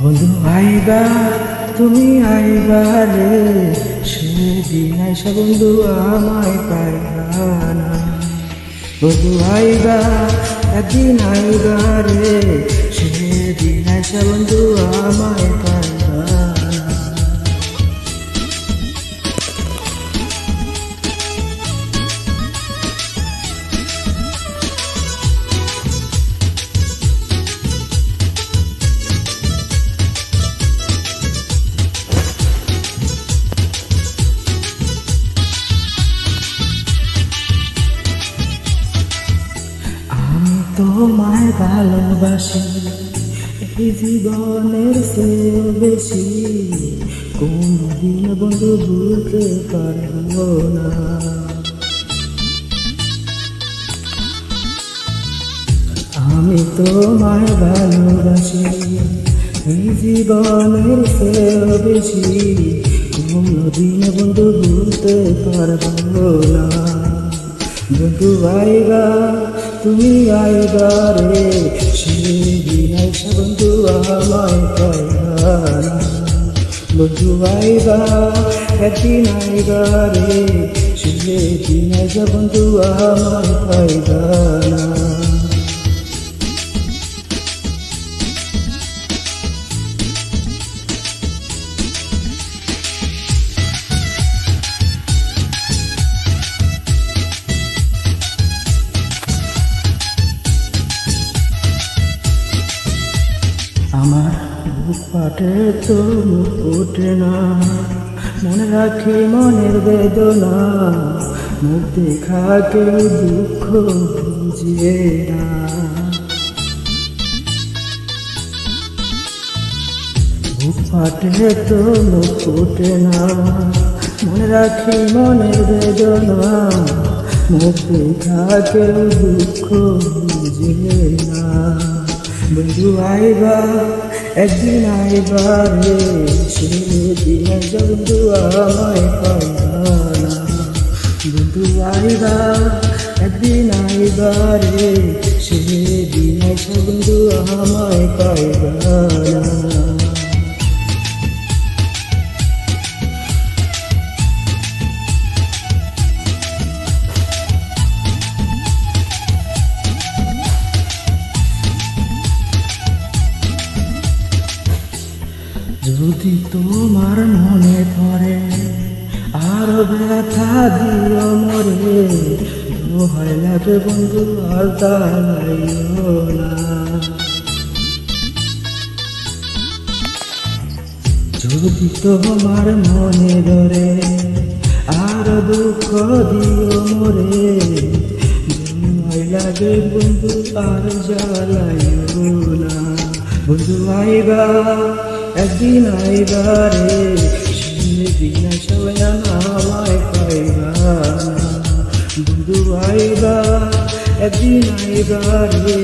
বন্ধু আইবা, তুমি আইবা রে, সেদিন আইসা বন্ধু আমায় পাইবা না। বন্ধু আইবা, একদিন আইবা রে, সেদিন আইসা বন্ধু আমায় পাইবা না। তোমায় ভালোবাসি এই জীবনের চেয়েও বেশি, কোনদিন বন্ধু ভুলতে পারবো না। আমি তোমায় ভালোবাসি এই জীবনের চেয়েও বেশি, কোনদিন বন্ধু ভুলতে পারবো না। বন্ধু আইবা, তুমি আইবা রে, সেদিন আইসা বন্ধু আমায় পাইবা না। বন্ধু আইবা, একদিন আইবা রে, সেদিন আইসা বন্ধু আমায় পাইবা না। আমার বুক পাটে তো মুখ ওঠে না, মনে রাখি মনের বেদনা, মুখ দেখা কেউ দুঃখ বুঝিয়ে না। বুক পাটে তো মুখ ওঠে না, মনে রাখি মনের বেদনা, মুখ দেখা কেউ দুঃখ বুঝিয়ে না। বন্ধু আইবা, একদিন আইবা রে, সেদিন আইসা বন্ধু আমায় পাইবা না। বন্ধু আইবা, একদিন আইবা রে, সেদিন আইসা বন্ধু আমায় পাইবা না। যদি তোমার মনে পড়ে আর ব্যথা দিও মরে, ভয় লাগে বন্ধু আর দাঁড়াইও না। যদি তোমার মনে ধরে আর দুঃখ দিও মরে, ভয় লাগে বন্ধু আর জ্বালাইও না। বন্ধু আইবা, একদিন আইবা রে, সেদিন আইসা আমায় পাইবা না। বন্ধু আইবা, একদিন আইবা রে,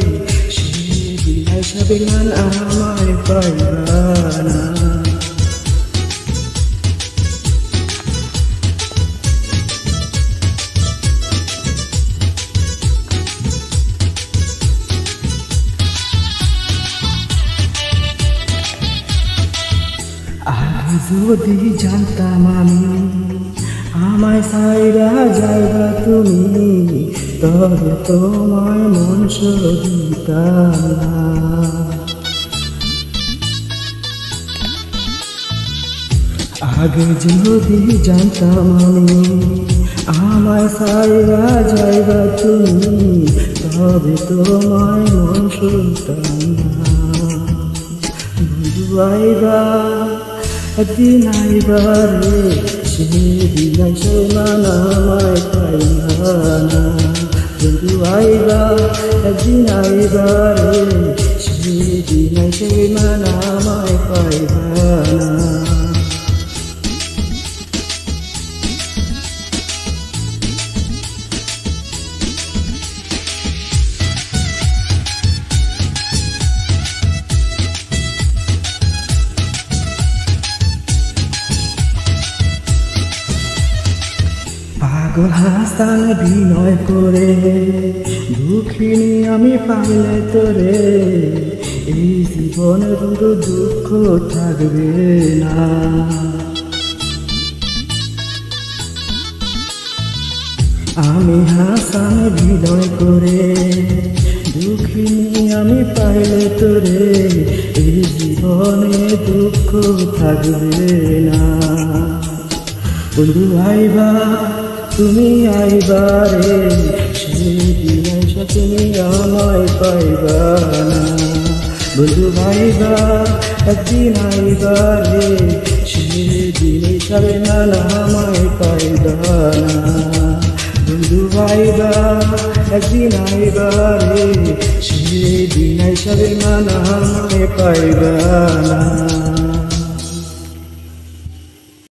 সেদিন আইসা আমায় পাইবা না। যদি জানতাম আমি আমায় সাইরা যাইবা তুমি, তবে তোমায় মন দিতাম না। আগে যদি জানতাম আমি আমায় সাইরা যাইবা তুমি, তবে তোমায় মন দিতাম না। বন্ধু আইবা, একদিন আইবা রে, সেদিন আইসা আমায় পাইবা না। বন্ধু আইবা, একদিন আইবা রে, সেদিন আইসা আমায় পাইবা না। পাগল হাসান বিনয় করে, দুঃখিনী আমি পাইলে তোরে, এই জীবনে কোনো দুঃখ থাকবে না। আমি হাসান হৃদয় করে দুঃখিনী আমি পাইলে তোরে, এই জীবনে দুঃখ থাকবে না। বন্ধু আইবা তুমি আইবা রে, সেদিন এসে তুমি আমায় পাইবা না। বন্ধু আইবা একদিন আইবা রে, সেদিন হিসাবে না আমায় পাইবা না। বন্ধু আইবা একদিন আইবা রে, সেদিন হিসাবে না আমায় পাইবা না।